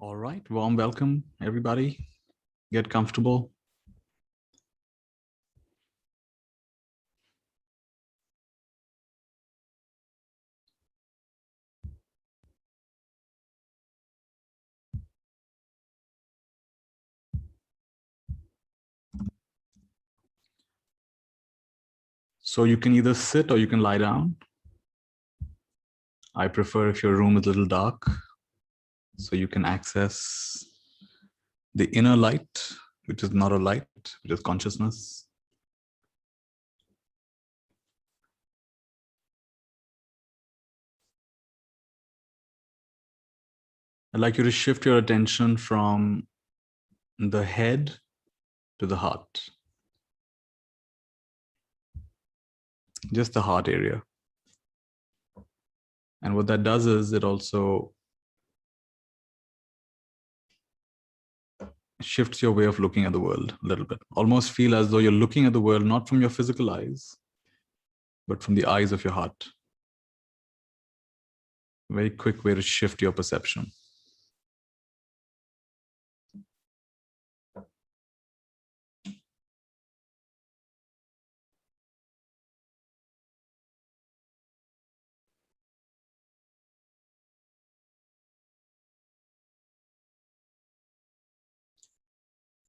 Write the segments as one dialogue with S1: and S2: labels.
S1: All right, warm welcome, everybody. Get comfortable. So you can either sit or you can lie down. I prefer if your room is a little dark, so you can access the inner light, which is not a light, which is consciousness. I'd like you to shift your attention from the head to the heart. Just the heart area. And what that does is it also shifts your way of looking at the world a little bit. Almost feel as though you're looking at the world not from your physical eyes, but from the eyes of your heart. Very quick way to shift your perception.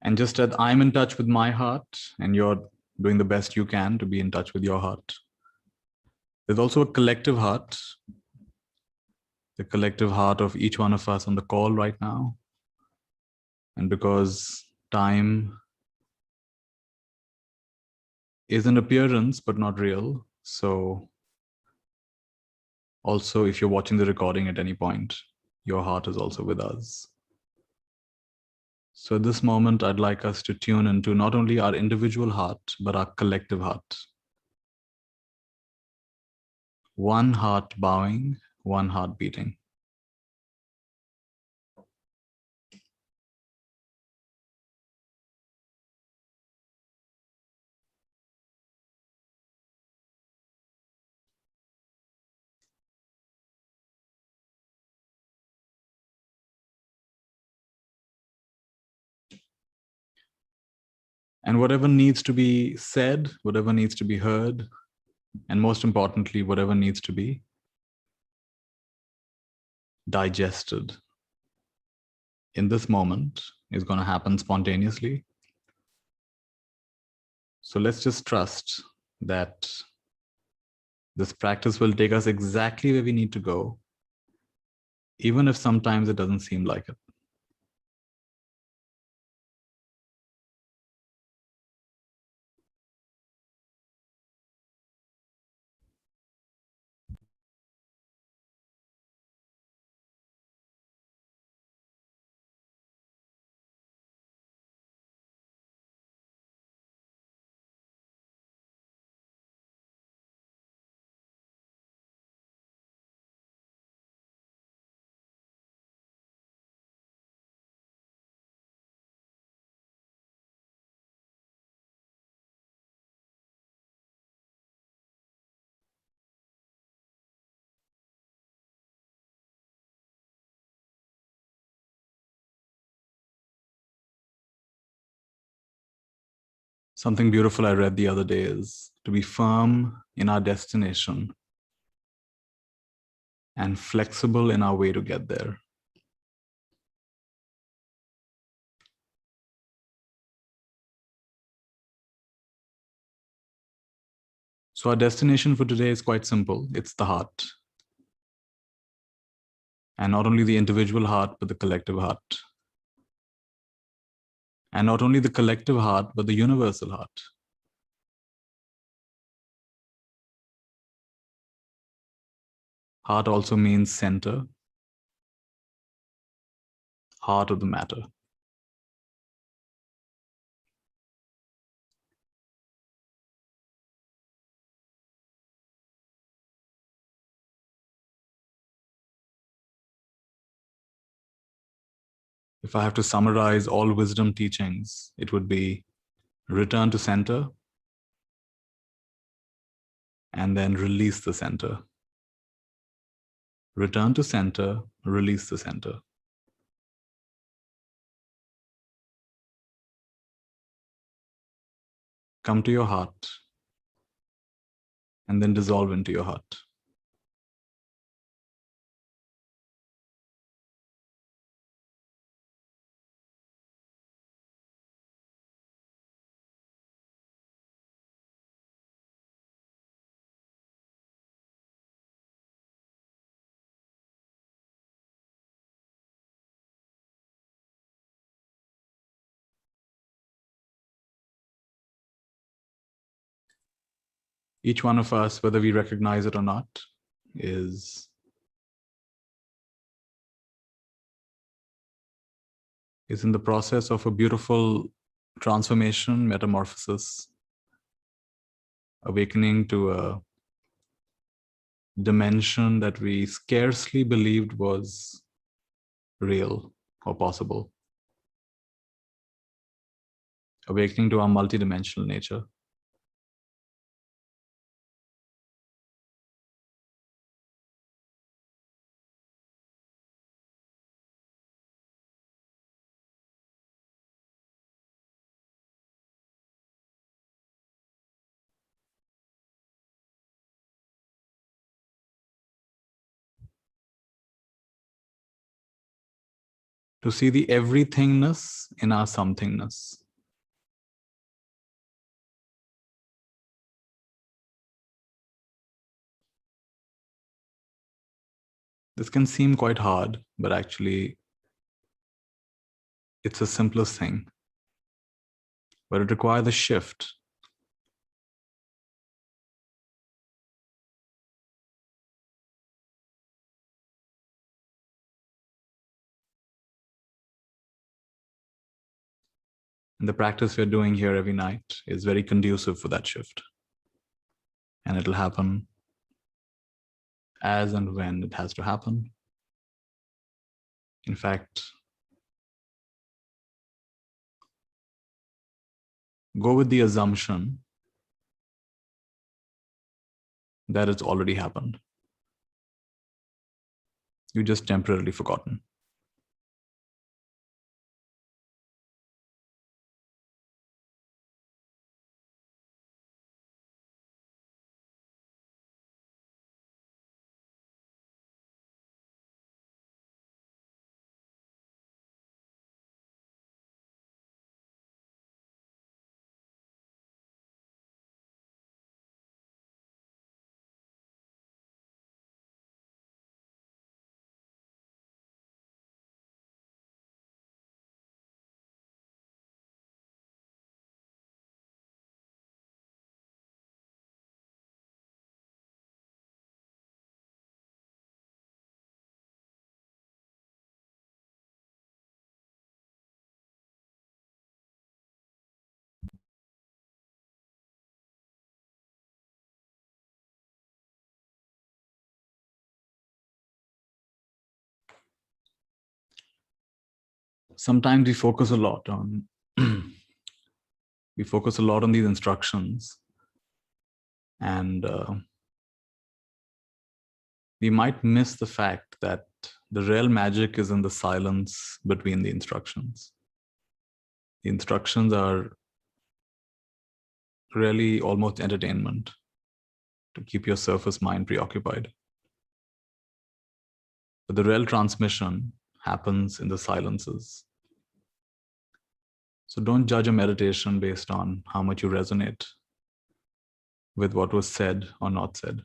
S1: And just as I'm in touch with my heart and you're doing the best you can to be in touch with your heart, there's also a collective heart, the collective heart of each one of us on the call right now. And because time is an appearance, but not real. So also, if you're watching the recording at any point, your heart is also with us. So at this moment, I'd like us to tune into not only our individual heart, but our collective heart. One heart bowing, one heart beating. And whatever needs to be said, whatever needs to be heard, and most importantly, whatever needs to be digested in this moment is going to happen spontaneously. So let's just trust that this practice will take us exactly where we need to go, even if sometimes it doesn't seem like it. Something beautiful I read the other day is to be firm in our destination and flexible in our way to get there. So our destination for today is quite simple. It's the heart. And not only the individual heart, but the collective heart. And not only the collective heart, but the universal heart. Heart also means center, heart of the matter. If I have to summarize all wisdom teachings, it would be return to center and then release the center. Return to center, release the center. come to your heart, and then dissolve into your heart. Each one of us, whether we recognize it or not, is in the process of a beautiful transformation, metamorphosis, awakening to a dimension that we scarcely believed was real or possible. Awakening to our multidimensional nature. To see the everythingness in our somethingness. This can seem quite hard, but actually it's the simplest thing. But it requires a shift. And the practice we're doing here every night is very conducive for that shift. And it'll happen as and when it has to happen. In fact, go with the assumption that it's already happened. You just temporarily forgotten. Sometimes we focus a lot on these instructions, and we might miss the fact that the real magic is in the silence between the instructions. The instructions are really almost entertainment to keep your surface mind preoccupied. But the real transmission happens in the silences. So don't judge a meditation based on how much you resonate with what was said or not said.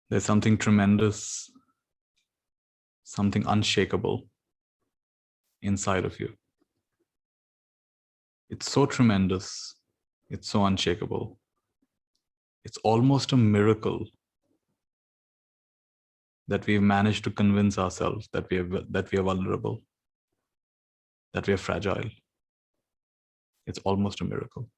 S1: There's something tremendous, something unshakable inside of you. It's so tremendous. It's so unshakable. It's almost a miracle that we've managed to convince ourselves that we are vulnerable, that we are fragile. It's almost a miracle.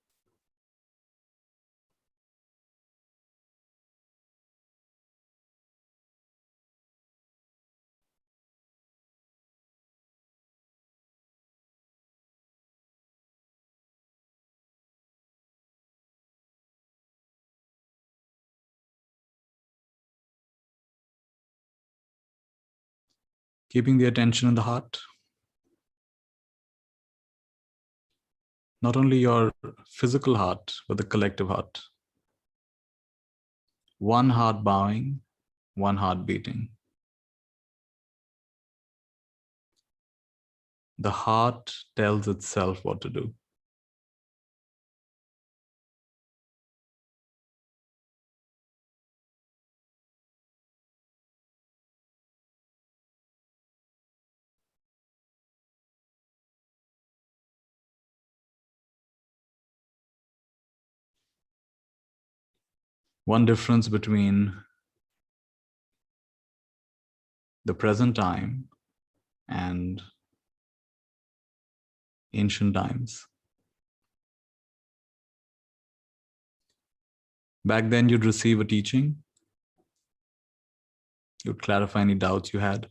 S1: Keeping the attention in the heart. Not only your physical heart, but the collective heart. One heart bowing, one heart beating. The heart tells itself what to do. One difference between the present time and ancient times. Back then, you'd receive a teaching, you'd clarify any doubts you had.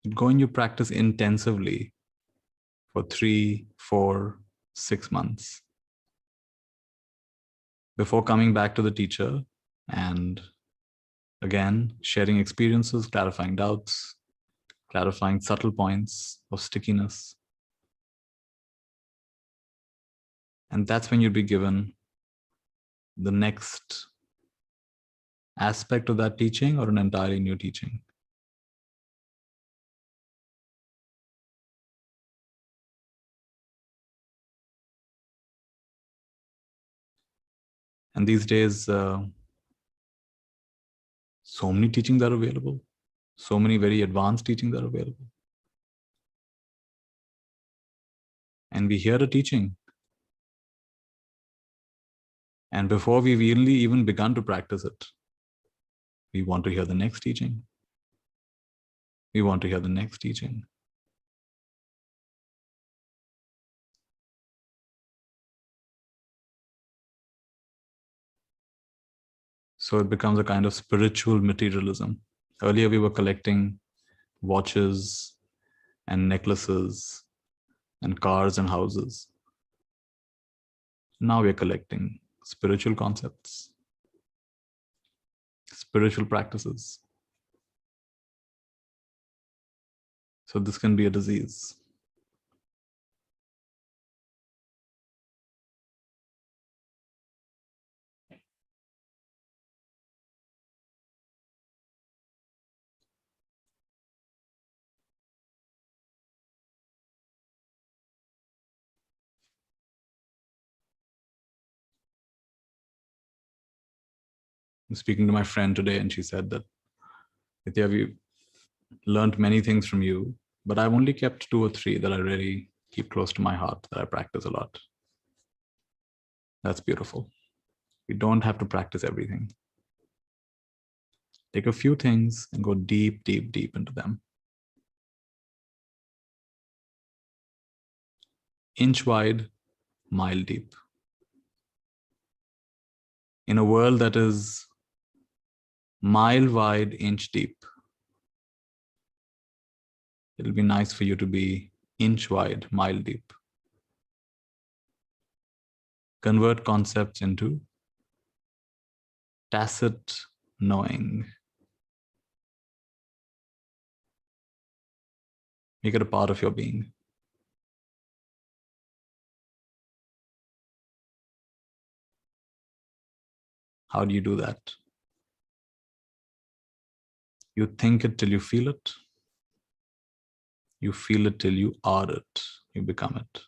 S1: You'd go and you practice intensively for 3, 4, 6 months before coming back to the teacher and again sharing experiences, clarifying doubts, clarifying subtle points of stickiness. And that's when you'd be given the next aspect of that teaching or an entirely new teaching. And these days, so many teachings are available. So many very advanced teachings are available. And we hear a teaching. And before we've really even begun to practice it, we want to hear the next teaching. We want to hear the next teaching. So it becomes a kind of spiritual materialism. Earlier, we were collecting watches and necklaces and cars and houses. Now we're collecting spiritual concepts, spiritual practices. So this can be a disease. I'm speaking to my friend today, and she said that, Nithya, we learned many things from you, but I've only kept 2 or 3 that I really keep close to my heart, that I practice a lot. That's beautiful. We don't have to practice everything. Take a few things and go deep, deep, deep into them. Inch wide, mile deep. In a world that is mile wide, inch deep, it'll be nice for you to be inch wide, mile deep. Convert concepts into tacit knowing. Make it a part of your being. How do you do that? You think it till you feel it. You feel it till you are it. You become it.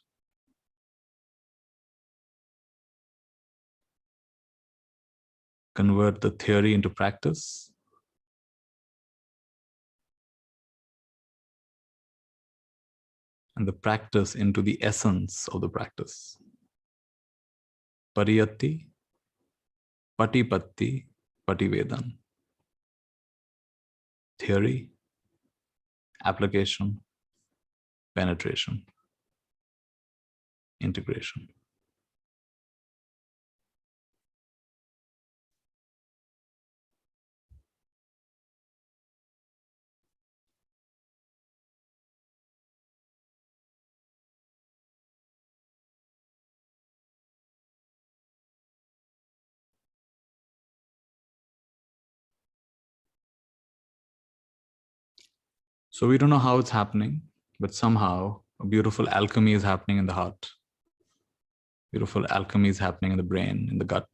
S1: Convert the theory into practice. And the practice into the essence of the practice. Pariyatti, patipatti, pativedan. Theory, application, penetration. integration. So we don't know how it's happening, but somehow a beautiful alchemy is happening in the heart. Beautiful alchemy is happening in the brain, in the gut.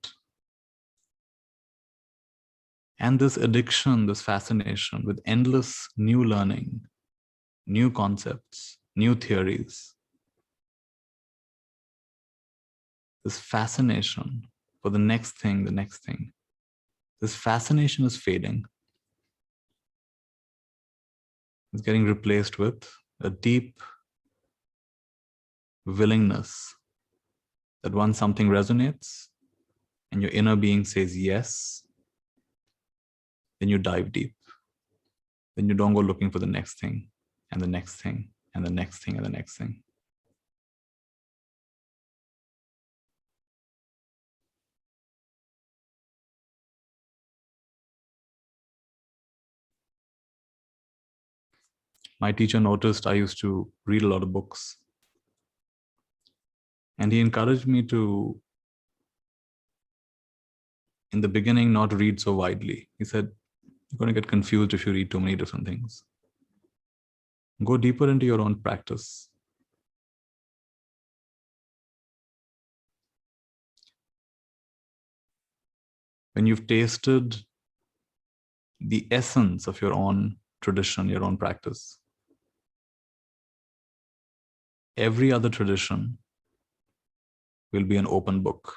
S1: And this addiction, this fascination with endless new learning, new concepts, new theories, this fascination for the next thing, this fascination is fading. It's getting replaced with a deep willingness that once something resonates and your inner being says yes, then you dive deep. Then you don't go looking for the next thing and the next thing and the next thing and the next thing. My teacher noticed I used to read a lot of books, and he encouraged me to, in the beginning, not read so widely. He said, you're going to get confused if you read too many different things. Go deeper into your own practice. When you've tasted the essence of your own tradition, your own practice, every other tradition will be an open book.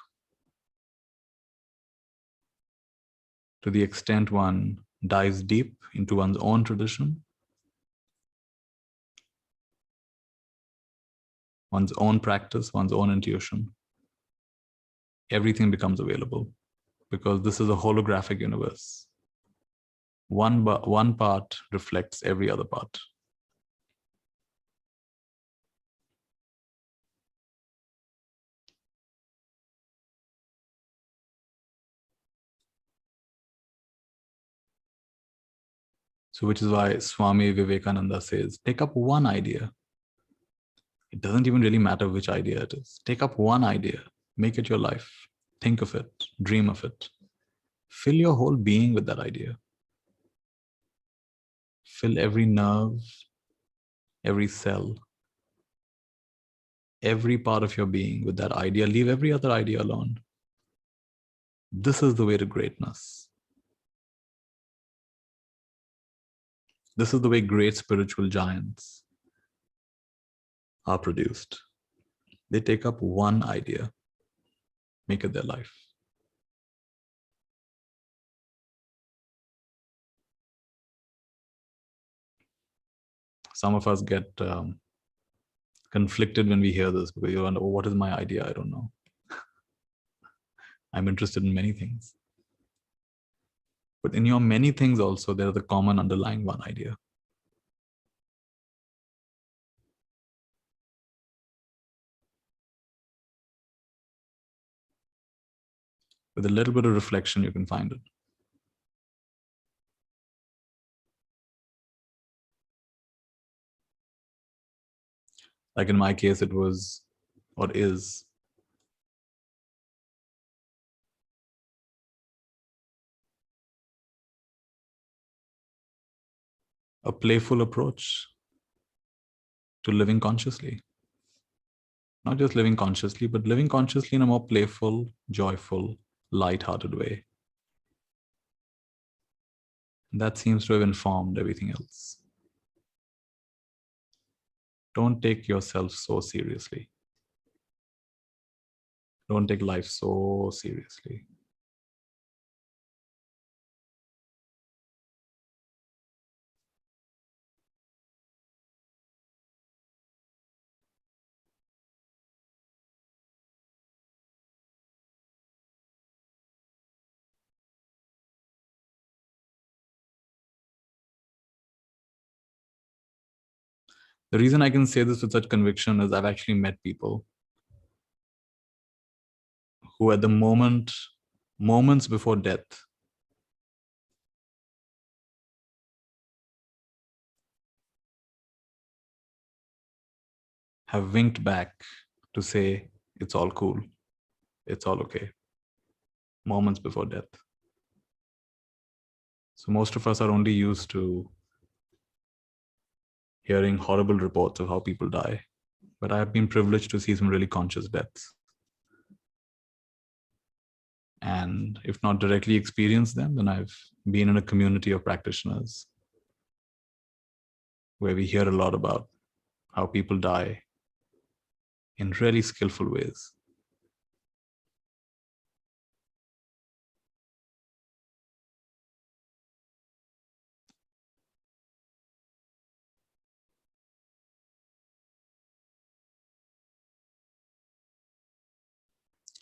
S1: To the extent one dives deep into one's own tradition, one's own practice, one's own intuition, everything becomes available, because this is a holographic universe. One part reflects every other part. So which is why Swami Vivekananda says, take up one idea. It doesn't even really matter which idea it is. Take up one idea, make it your life. Think of it, dream of it. Fill your whole being with that idea. Fill every nerve, every cell, every part of your being with that idea. Leave every other idea alone. This is the way to greatness. This is the way great spiritual giants are produced. They take up one idea, make it their life. Some of us get conflicted when we hear this, because you wonder, oh, what is my idea? I don't know. I'm interested in many things. But in your many things also, there is a common underlying one idea. With a little bit of reflection, you can find it. Like in my case, it was, or is, a playful approach to living consciously. Not just living consciously, but living consciously in a more playful, joyful, light-hearted way. That seems to have informed everything else. Don't take yourself so seriously. Don't take life so seriously. The reason I can say this with such conviction is I've actually met people who at the moments before death, have winked back to say, it's all cool, it's all okay, moments before death. So most of us are only used to hearing horrible reports of how people die, but I have been privileged to see some really conscious deaths. And if not directly experienced them, then I've been in a community of practitioners where we hear a lot about how people die in really skillful ways.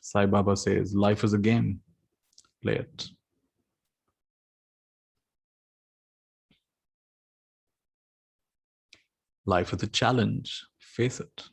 S1: Sai Baba says, life is a game, play it. Life is a challenge, face it.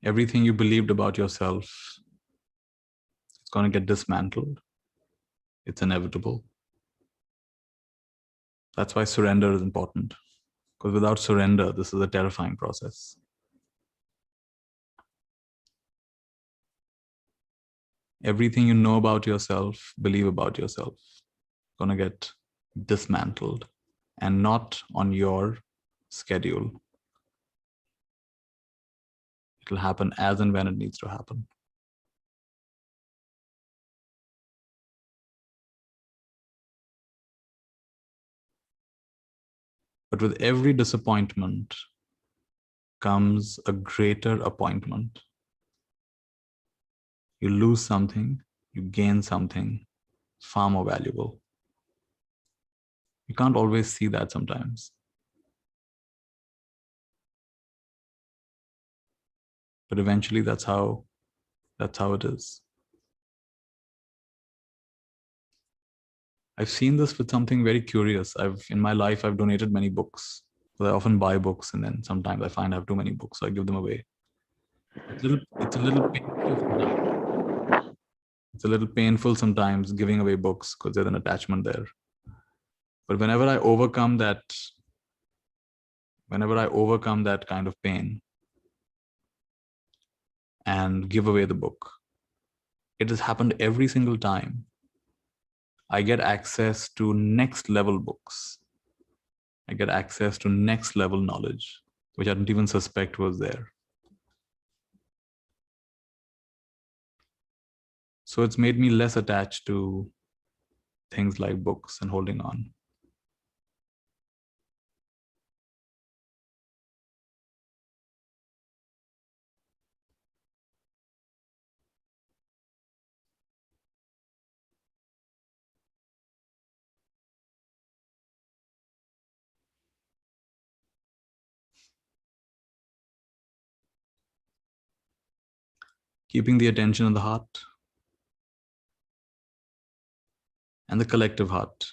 S1: Everything you believed about yourself, it's going to get dismantled. It's inevitable. That's why surrender is important. Because without surrender, this is a terrifying process. Everything you know about yourself, believe about yourself, is going to get dismantled, and not on your schedule. It'll happen as and when it needs to happen. But with every disappointment comes a greater appointment. You lose something, you gain something far more valuable. You can't always see that sometimes. But eventually that's how it is. I've seen this with something very curious. In my life, I've donated many books. So I often buy books, and then sometimes I find I have too many books, so I give them away. It's a little painful sometimes. It's a little painful sometimes giving away books because there's an attachment there. But whenever I overcome that kind of pain and give away the book, it has happened every single time. I get access to next level books. I get access to next level knowledge, which I didn't even suspect was there. So it's made me less attached to things like books and holding on. Keeping the attention on the heart and the collective heart.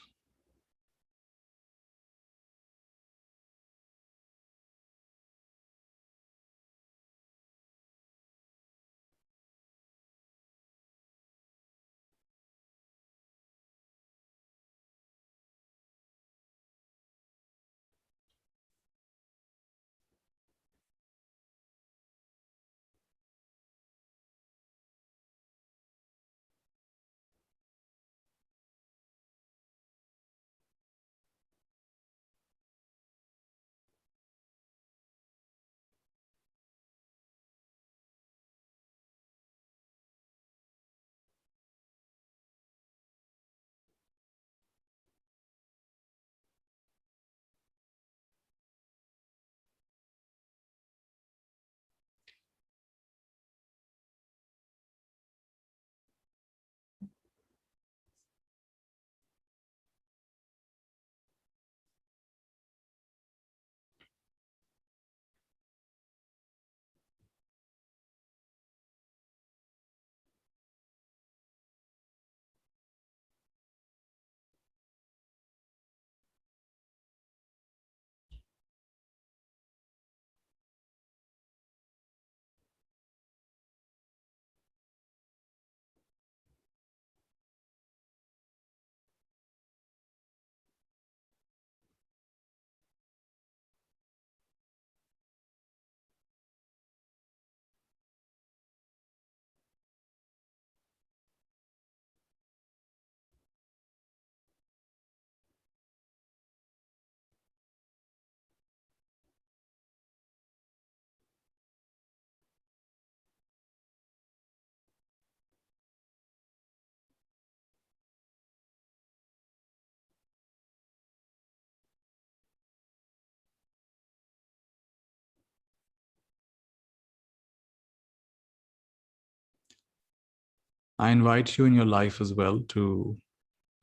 S1: I invite you in your life as well to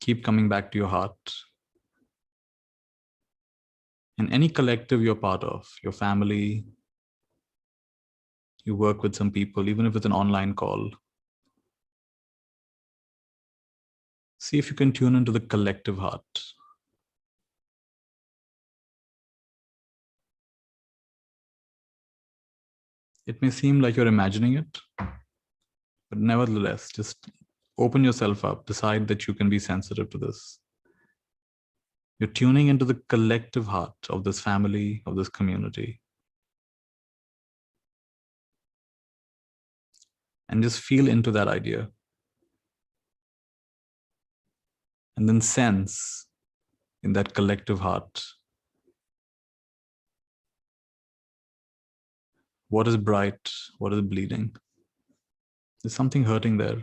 S1: keep coming back to your heart. And any collective you're part of, your family, you work with some people, even if it's an online call, see if you can tune into the collective heart. It may seem like you're imagining it, but nevertheless, just open yourself up, decide that you can be sensitive to this. You're tuning into the collective heart of this family, of this community. And just feel into that idea. And then sense in that collective heart what is bright, what is bleeding. There's something hurting there.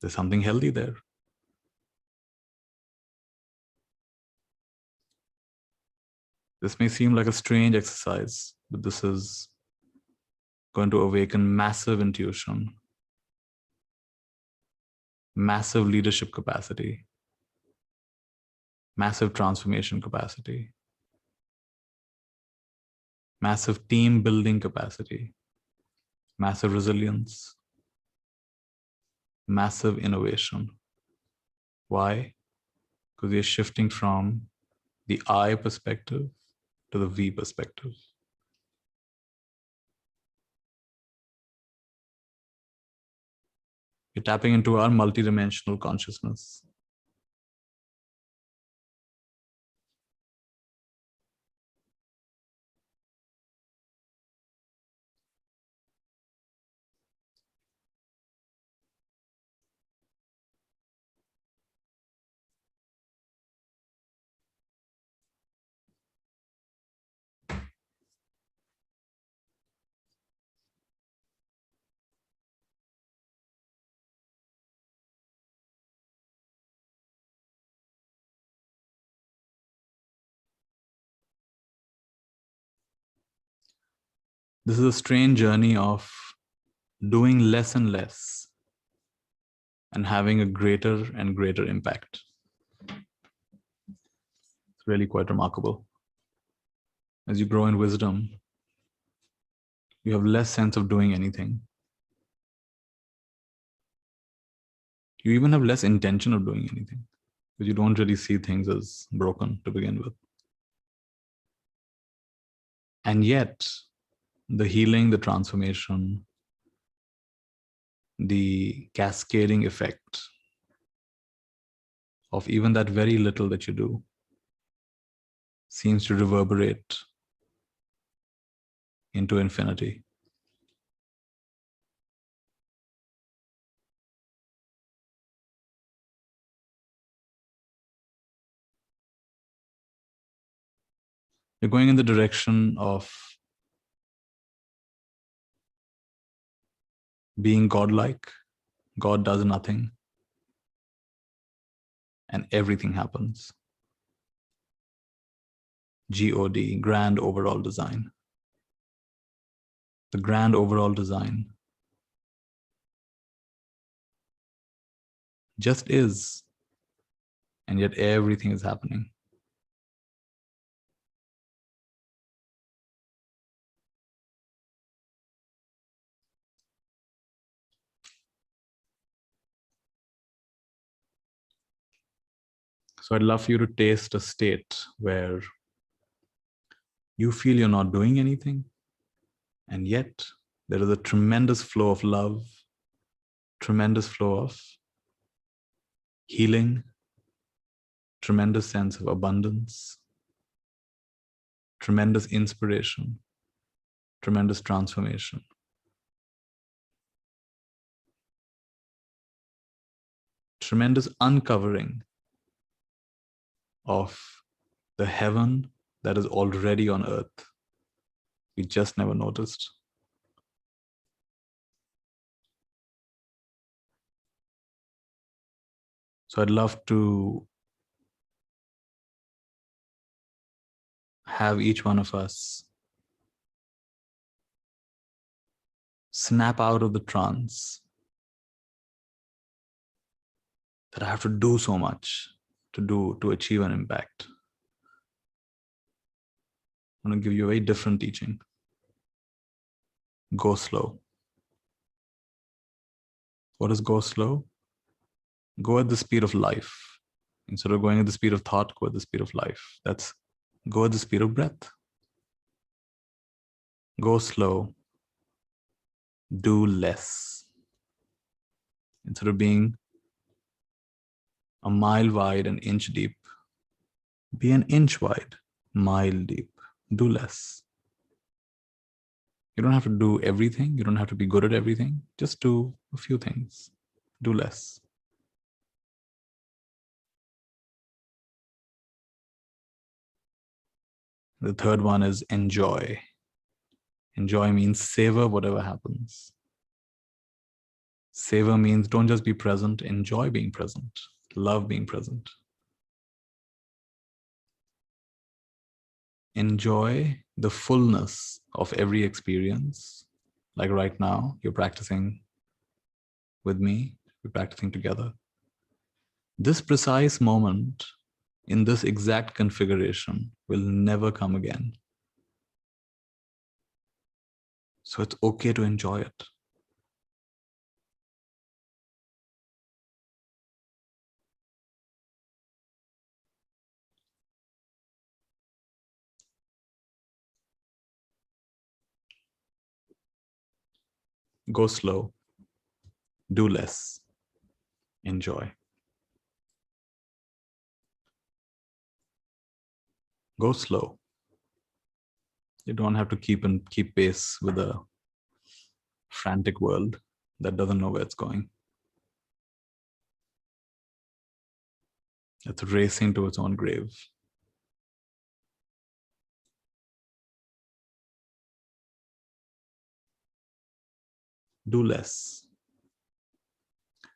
S1: There's something healthy there. This may seem like a strange exercise, but this is going to awaken massive intuition, massive leadership capacity, massive transformation capacity, massive team building capacity, massive resilience, massive innovation. Why? Because we are shifting from the I perspective to the we perspective. We're tapping into our multidimensional consciousness. This is a strange journey of doing less and less and having a greater and greater impact. It's really quite remarkable. As you grow in wisdom, you have less sense of doing anything. You even have less intention of doing anything because you don't really see things as broken to begin with. And yet, the healing, the transformation, the cascading effect of even that very little that you do seems to reverberate into infinity. You're going in the direction of being godlike. God does nothing and everything happens. GOD, grand overall design. The grand overall design just is, and yet everything is happening. So I'd love for you to taste a state where you feel you're not doing anything, and yet there is a tremendous flow of love, tremendous flow of healing, tremendous sense of abundance, tremendous inspiration, tremendous transformation. Tremendous uncovering of the heaven that is already on earth. We just never noticed. So I'd love to have each one of us snap out of the trance that I have to do so much to achieve an impact. I'm going to give you a very different teaching. Go slow. What is go slow? Go at the speed of life. Instead of going at the speed of thought, go at the speed of life. That's go at the speed of breath. Go slow. Do less. Instead of being a mile wide, an inch deep, be an inch wide, mile deep. Do less. You don't have to do everything. You don't have to be good at everything. Just do a few things. Do less. The third one is enjoy. Enjoy means savor whatever happens. Savor means don't just be present, enjoy being present, love being present. Enjoy the fullness of every experience. Like right now, you're practicing with me, we're practicing together. This precise moment in this exact configuration will never come again. So it's okay to enjoy it. Go slow, do less, enjoy. Go slow. You don't have to keep pace with a frantic world that doesn't know where it's going. It's racing to its own grave. Do less.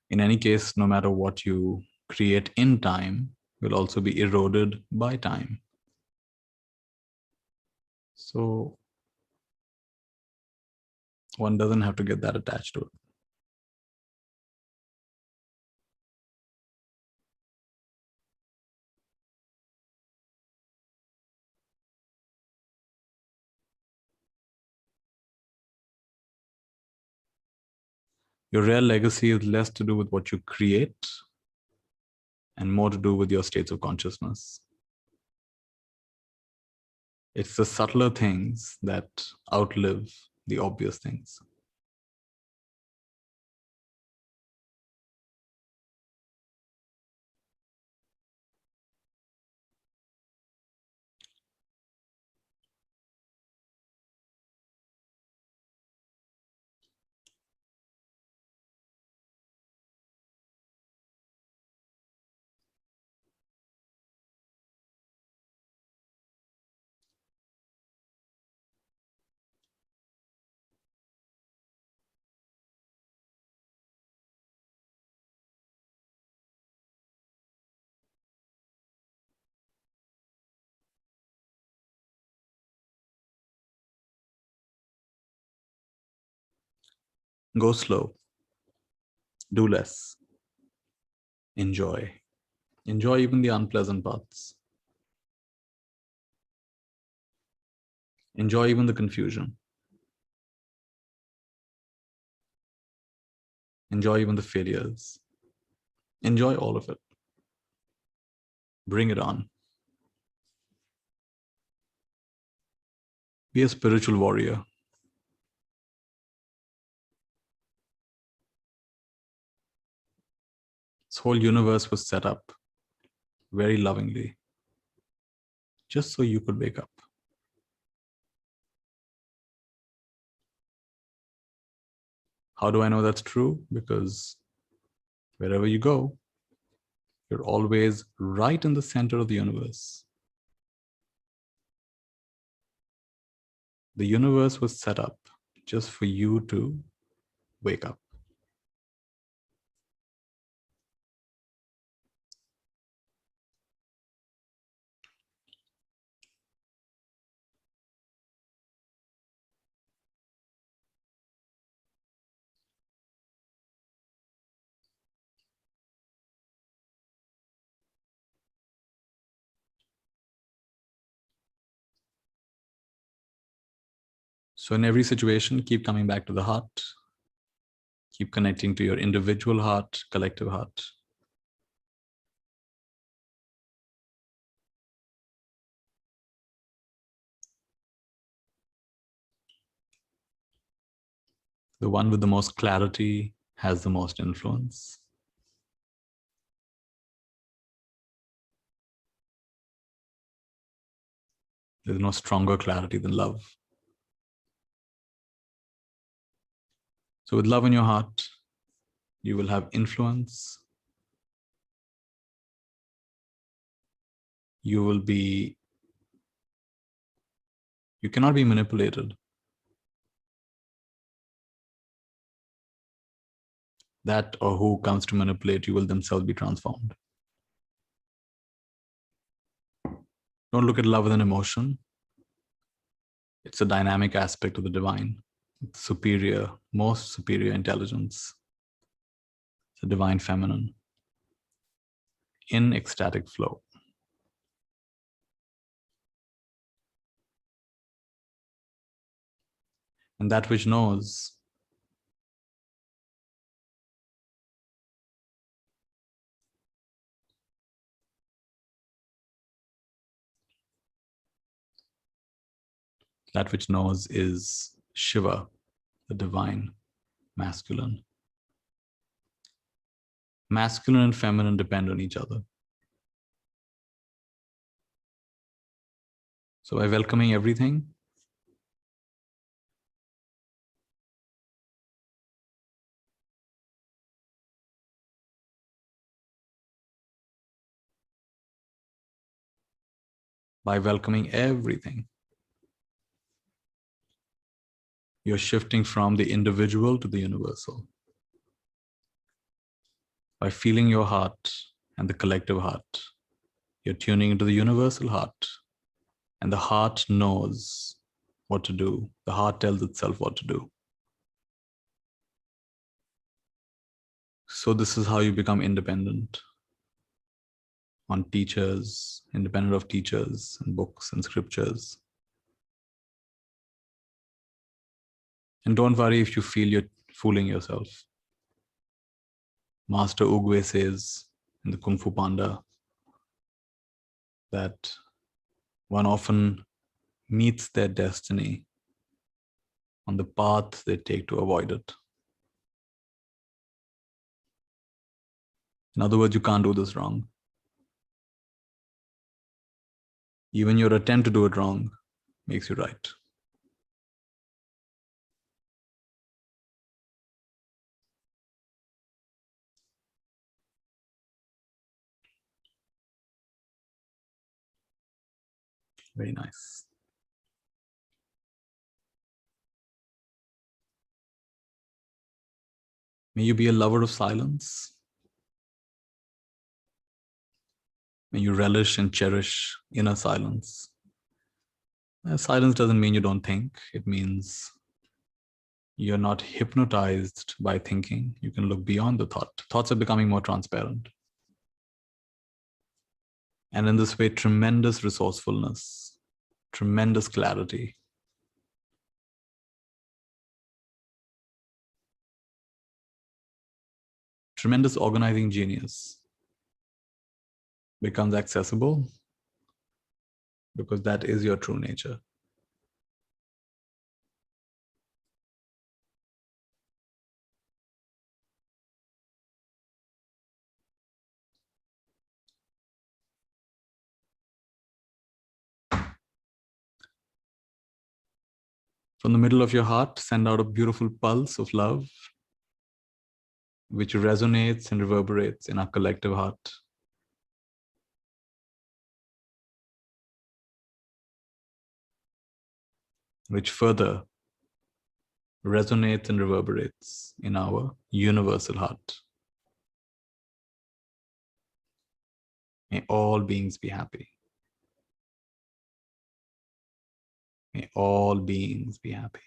S1: In any case, no matter what you create in time will also be eroded by time. So one doesn't have to get that attached to it. Your real legacy is less to do with what you create and more to do with your states of consciousness. It's the subtler things that outlive the obvious things. Go slow. Do less. Enjoy. Enjoy even the unpleasant parts. Enjoy even the confusion. Enjoy even the failures. Enjoy all of it. Bring it on. Be a spiritual warrior. This whole universe was set up very lovingly, just so you could wake up. How do I know that's true? Because wherever you go, you're always right in the center of the universe. The universe was set up just for you to wake up. So in every situation, keep coming back to the heart. Keep connecting to your individual heart, collective heart. The one with the most clarity has the most influence. There's no stronger clarity than love. So with love in your heart, you will have influence. You cannot be manipulated. That or who comes to manipulate you will themselves be transformed. Don't look at love as an emotion. It's a dynamic aspect of the divine. It's superior, most superior intelligence. It's a divine feminine in ecstatic flow. And that which knows is Shiva, the divine masculine. Masculine and feminine depend on each other. So by welcoming everything, you're shifting from the individual to the universal. By feeling your heart and the collective heart, you're tuning into the universal heart, and the heart knows what to do. The heart tells itself what to do. So this is how you become independent on teachers, independent of teachers and books and scriptures. And don't worry if you feel you're fooling yourself. Master Ugwe says in the Kung Fu Panda that one often meets their destiny on the path they take to avoid it. In other words, you can't do this wrong. Even your attempt to do it wrong makes you right. Very nice. May you be a lover of silence. May you relish and cherish inner silence. Silence doesn't mean you don't think. It means you're not hypnotized by thinking. You can look beyond the thought. Thoughts are becoming more transparent. And in this way, tremendous resourcefulness, tremendous clarity, tremendous organizing genius becomes accessible because that is your true nature. From the middle of your heart, send out a beautiful pulse of love, which resonates and reverberates in our collective heart. Which further resonates and reverberates in our universal heart. May all beings be happy. May all beings be happy.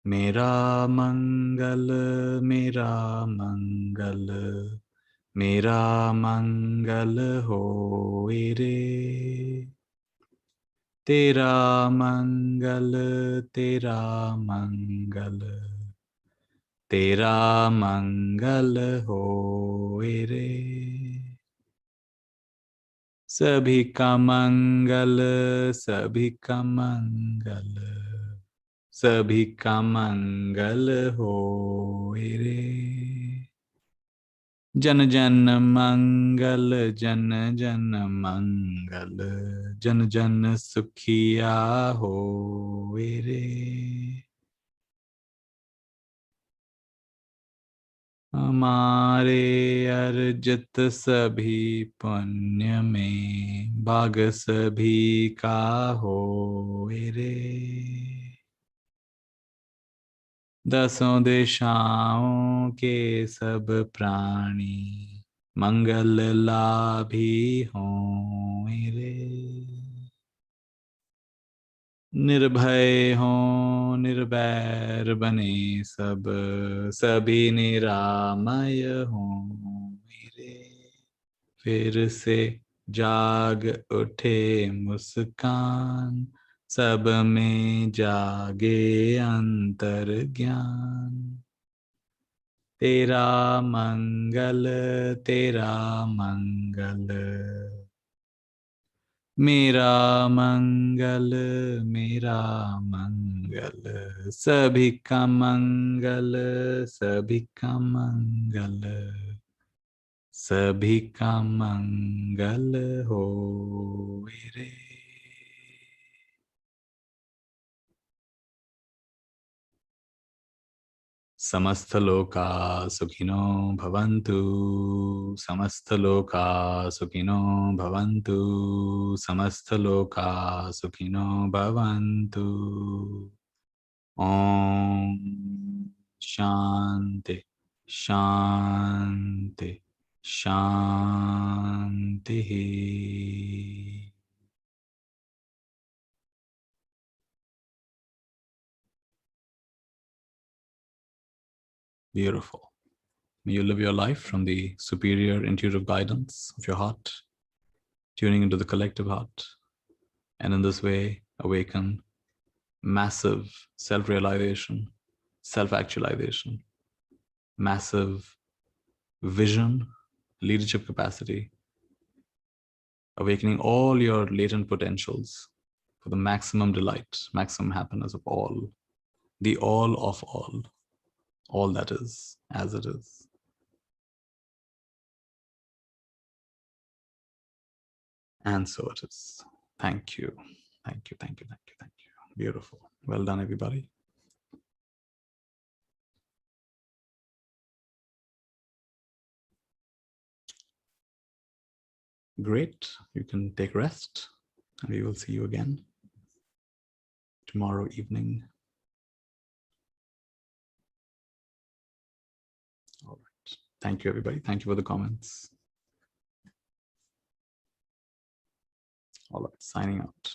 S1: Mera mangal, mera mangal, mera mangal hoye re. Tera mangal, tera mangal, tera mangal hoye re. Sabhi ka mangal, sabhi ka mangal, sabhi ka mangal hoye re. जन जन मंगल जन जन मंगल जन जन सुखिया हो रे. हमारे अर्जित सभी पुण्य में भाग सभी का हो रे. दसों दिशाओं के सब प्राणी मंगल लाभी हों रे. निर्भय हों निर्वैर बने सब सभी निरामय हों रे. फिर से जाग उठे मुस्कान सब में जागे अंतर ज्ञान. तेरा मंगल मेरा मंगल मेरा मंगल सभी का मंगल सभी का मंगल सभी का मंगल हो रे. समस्त लोका सुखिनो भवन्तु. समस्त लोका सुखिनो भवन्तु. समस्त लोका सुखिनो भवन्तु. ओम शांति शांति शांति. Beautiful. May you live your life from the superior intuitive guidance of your heart, tuning into the collective heart, and in this way awaken massive self-realization, self-actualization, massive vision, leadership capacity, awakening all your latent potentials for the maximum delight, maximum happiness of all, the all of all that is, as it is. And so it is. Thank you. Thank you, thank you, thank you, thank you. Beautiful. Well done, everybody. Great. You can take rest. And we will see you again tomorrow evening. All right. Thank you, everybody. Thank you for the comments. All right. Signing out.